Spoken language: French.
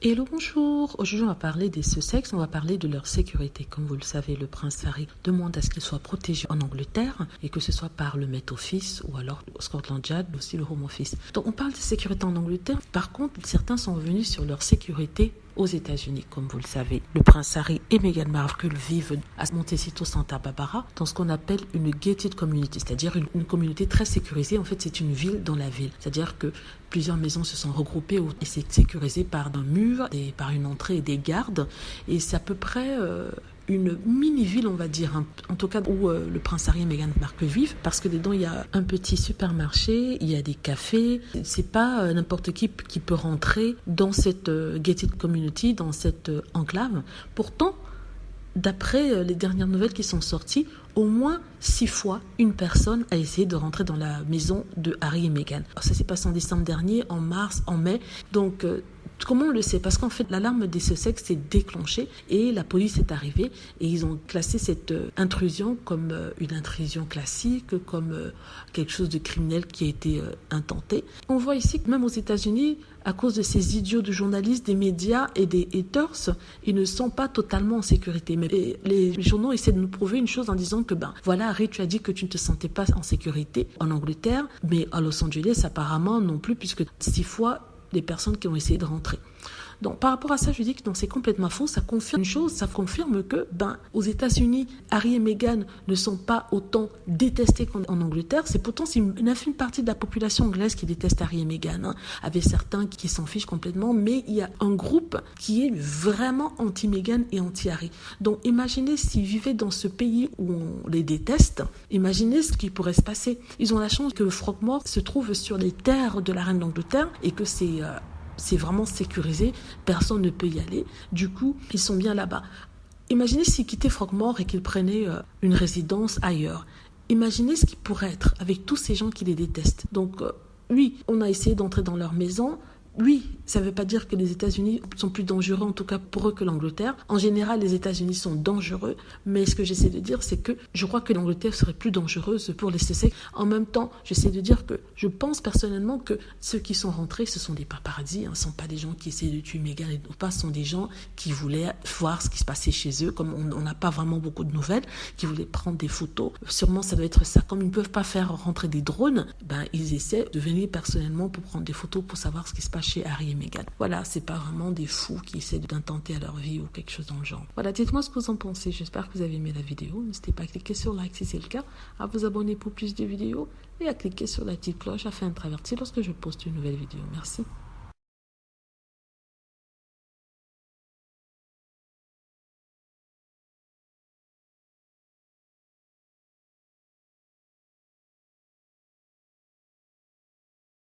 Hello, bonjour. Aujourd'hui, on va parler des Sussex, on va parler de leur sécurité. Comme vous le savez, le prince Harry demande à ce qu'il soit protégé en Angleterre et que ce soit par le Met Office ou alors Scotland Yard, aussi le Home Office. Donc, on parle de sécurité en Angleterre. Par contre, certains sont revenus sur leur sécurité aux États-Unis, comme vous le savez. Le prince Harry et Meghan Markle vivent à Montecito Santa Barbara dans ce qu'on appelle une gated community, c'est-à-dire une communauté très sécurisée. En fait, c'est une ville dans la ville, c'est-à-dire que plusieurs maisons se sont regroupées et c'est sécurisé par un mur, par une entrée et des gardes. Et c'est à peu près une mini-ville, on va dire, en tout cas où le prince Harry et Meghan Markle vivent, parce que dedans il y a un petit supermarché, il y a des cafés. C'est pas n'importe qui peut rentrer dans cette gated community, dans cette enclave. Pourtant, d'après les dernières nouvelles qui sont sorties, au moins 6 fois, une personne a essayé de rentrer dans la maison de Harry et Meghan. Ça s'est passé en décembre dernier, en mars, en mai. Donc, comment on le sait? Parce qu'en fait, l'alarme des Sussex s'est déclenchée et la police est arrivée et ils ont classé cette intrusion comme une intrusion classique, comme quelque chose de criminel qui a été intenté. On voit ici que même aux États-Unis, à cause de ces idiots de journalistes, des médias et des haters, ils ne sont pas totalement en sécurité. Mais les journaux essaient de nous prouver une chose en disant que, voilà, Harry, tu as dit que tu ne te sentais pas en sécurité en Angleterre, mais à Los Angeles, apparemment non plus, puisque 6 fois, des personnes qui ont essayé de rentrer. Donc, par rapport à ça, je dis que non, c'est complètement faux. Ça confirme une chose, ça confirme que, aux États-Unis, Harry et Meghan ne sont pas autant détestés qu'en Angleterre. C'est pourtant une infime partie de la population anglaise qui déteste Harry et Meghan, avec certains qui s'en fichent complètement, mais il y a un groupe qui est vraiment anti-Meghan et anti-Harry. Donc, imaginez s'ils vivaient dans ce pays où on les déteste, imaginez ce qui pourrait se passer. Ils ont la chance que Frogmore se trouve sur les terres de la reine d'Angleterre et que c'est vraiment sécurisé, personne ne peut y aller. Du coup, ils sont bien là-bas. Imaginez s'ils quittaient Frogmore et qu'ils prenaient une résidence ailleurs. Imaginez ce qui pourrait être avec tous ces gens qui les détestent. Donc, oui, on a essayé d'entrer dans leur maison. Oui, ça ne veut pas dire que les États-Unis sont plus dangereux, en tout cas pour eux, que l'Angleterre. En général, les États-Unis sont dangereux, mais ce que j'essaie de dire, c'est que je crois que l'Angleterre serait plus dangereuse pour les Sussex. En même temps, j'essaie de dire que je pense personnellement que ceux qui sont rentrés, ce sont des paparazzis, ce ne sont pas des gens qui essaient de tuer Meghan et pas, ce sont des gens qui voulaient voir ce qui se passait chez eux, comme on n'a pas vraiment beaucoup de nouvelles, qui voulaient prendre des photos. Sûrement, ça doit être ça. Comme ils ne peuvent pas faire rentrer des drones, ils essaient de venir personnellement pour prendre des photos, pour savoir ce qui se passe chez Harry et Meghan. Voilà, c'est pas vraiment des fous qui essaient d'intenter à leur vie ou quelque chose dans le genre. Voilà, dites-moi ce que vous en pensez. J'espère que vous avez aimé la vidéo. N'hésitez pas à cliquer sur like si c'est le cas, à vous abonner pour plus de vidéos et à cliquer sur la petite cloche afin d'être averti lorsque je poste une nouvelle vidéo. Merci.